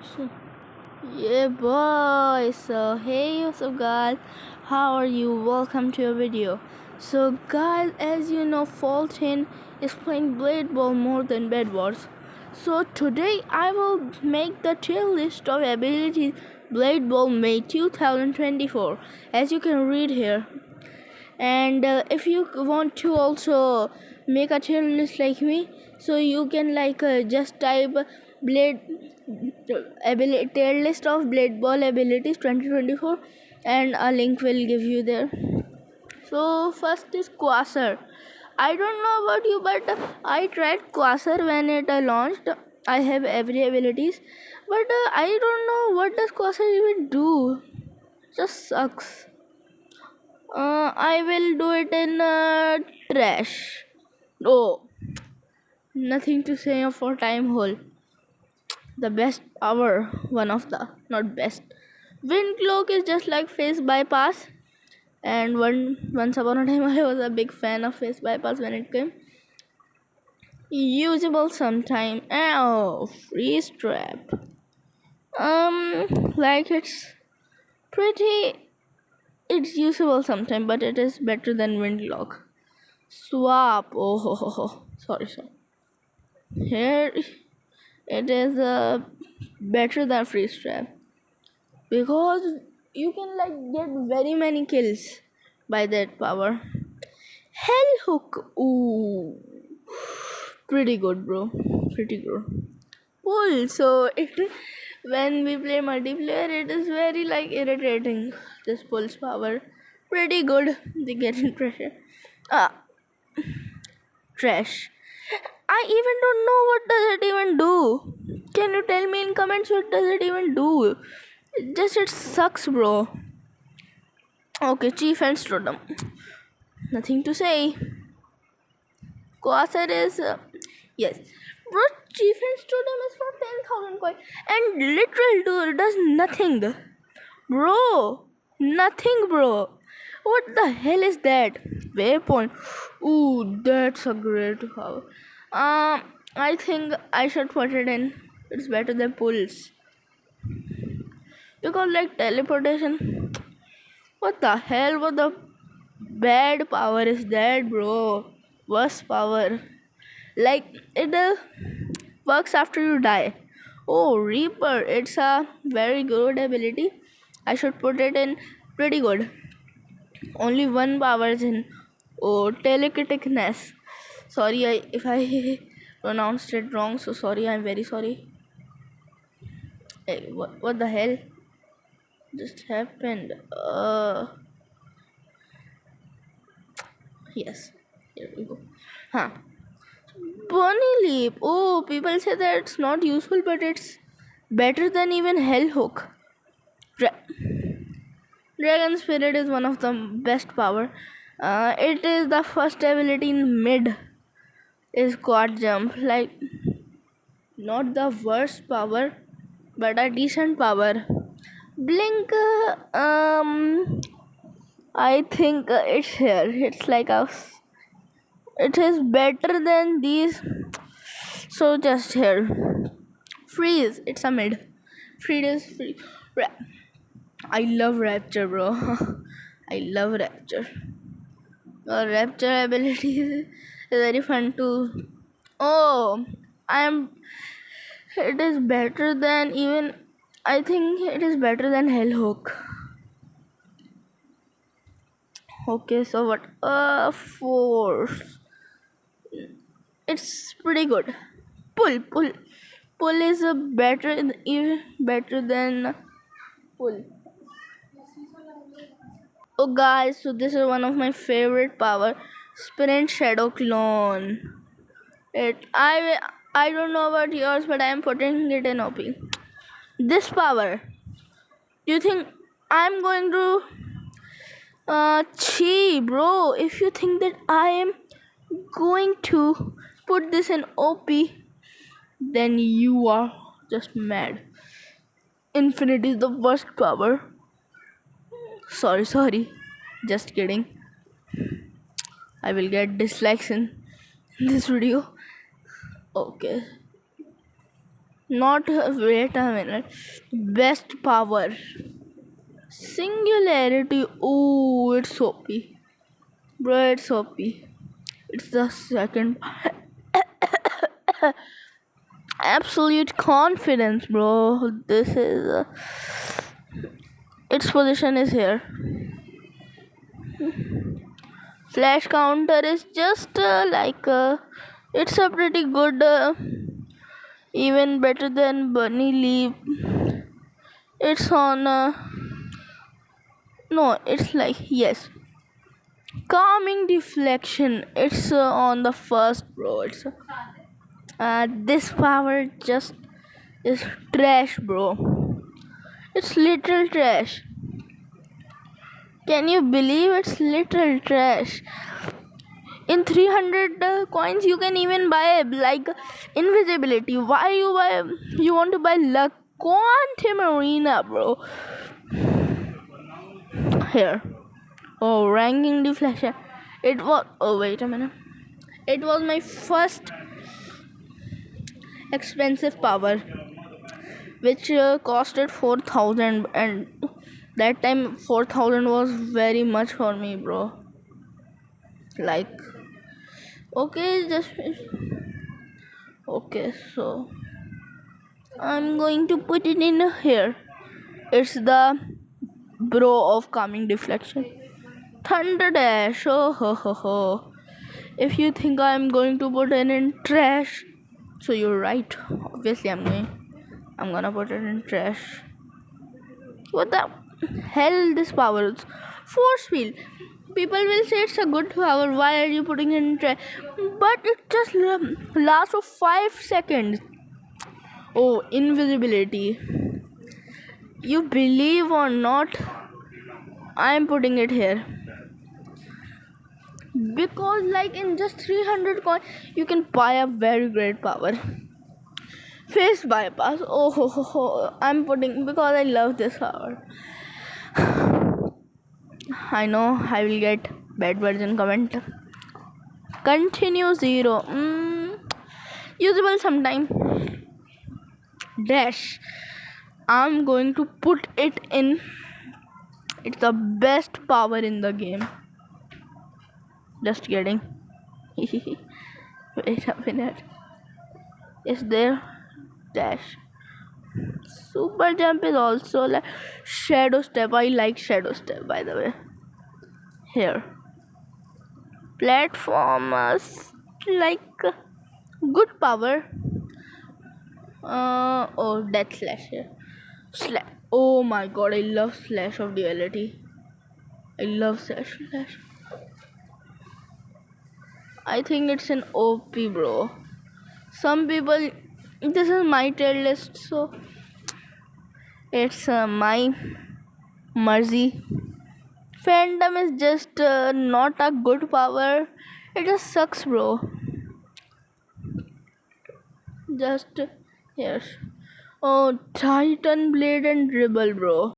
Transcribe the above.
So, yeah, boy. So, hey, what's up, guys? How are you? Welcome to a video. So, guys, as you know, Fulton is playing Blade Ball more than Bed Wars. So, today I will make the tier list of abilities Blade Ball made 2024, as you can read here. And if you want to also make a tier list like me, so you can just type blade ability tier list of blade ball abilities 2024 and a link will give you there. So first is Quasar. I don't know about you, but I tried Quasar when it launched. I have every abilities, but I don't know what does Quasar even do. Just sucks. I will do it in trash. Oh, nothing to say for time hole. The best power, one of the not best. Wind cloak is just like face bypass, and once upon a time I was a big fan of face bypass when it came. Usable sometime. Oh, freeze trap. Like pretty. It's usable sometime, but it is better than wind lock. Swap. Oh, ho, ho, ho. Sorry. Here it is better than freeze trap because you can get very many kills by that power. Hell hook. Ooh, pretty good, bro. Pretty good. Pull. So when we play multiplayer, it is very irritating. This pulls power. Pretty good. They get in pressure. Ah, trash. I even don't know what does it even do. Can you tell me in comments what does it even do? It sucks, bro. Okay, Chief and Strodom. Nothing to say. Quasar is yes. Bro, Chief and Strodom is for 10,000 coin and literal dude does nothing. Bro, nothing, bro. What the hell is that? Waypoint. Ooh, that's a great power. I think I should put it in. It's better than pulls. Because teleportation. What the hell? What the bad power is that, bro? Worst power. It works after you die. Oh, Reaper. It's a very good ability. I should put it in pretty good. Only one power is in. Oh, telekineticness. Sorry if I pronounced it wrong. So sorry. I'm very sorry. Hey, what the hell just happened? Yes. Here we go. Huh. Bunny leap. Oh, people say that it's not useful, but it's better than even hell hook. Dragon Spirit is one of the best power. It is the first ability in mid. Is quad jump, not the worst power, but a decent power. Blink. I think it's here. It's like a. It is better than these. So just here. Freeze. It's a mid. Freeze is free. I love Rapture, bro. I love Rapture. Rapture ability is very fun too. Oh, I'm. It is better than even. I think it is better than Hellhook. Okay, so what? Force. It's pretty good. Pull is a even better than pull. Oh, guys, so this is one of my favorite power. Sprint Shadow Clone. I don't know about yours, but I am putting it in OP. This power. Do you think I'm going to bro, if you think that I am going to put this in OP, then you are just mad. Infinite is the worst power. Sorry. Just kidding. I will get dislikes in this video. Okay. Not wait a minute. Best power. Singularity. Ooh, it's OP. Bro, it's OP. It's the second. Absolute confidence, bro. This is. Its position is here. Flash counter is just it's a pretty good, even better than Bunny Leap. It's on. No, it's like yes. Calming deflection. It's on the first, bro. It's this power just is trash, bro. It's literal trash. Can you believe it's literal trash? In 300 coins you can even buy like invisibility. Why you want to buy luck? Quantum arena, bro. Here. Oh, ranking deflection. It was, oh wait a minute, it was my first expensive power, which costed 4,000, and that time 4,000 was very much for me, bro. Like, okay, just okay, so I'm going to put it in here. It's the bro of calming deflection. Thunder Dash. Oh ho ho ho. If you think I'm going to put it in trash, so you're right. Obviously I'm gonna put it in trash. What the hell this power is? Force field. People will say it's a good power. Why are you putting it in trash? But it just lasts for 5 seconds. Oh, invisibility. You believe or not, I'm putting it here. Because like in just 300 coin you can buy a very great power. Face bypass. Oh ho ho ho. I'm putting, because I love this power. I know I will get bad version comment. Continue zero. Usable sometime. Dash. I'm going to put it in. It's the best power in the game. Just kidding. Wait a minute. Is there dash? Super jump is also like shadow step. I like shadow step, by the way. Here. Platformers like good power. Oh, death slash here. Oh my god, I love slash of duality. I love slash. I think it's an OP, bro. Some people, this is my tier list, so it's my mercy. Phantom is just not a good power. It just sucks, bro. Just yes. Oh, Titan Blade and Dribble, bro.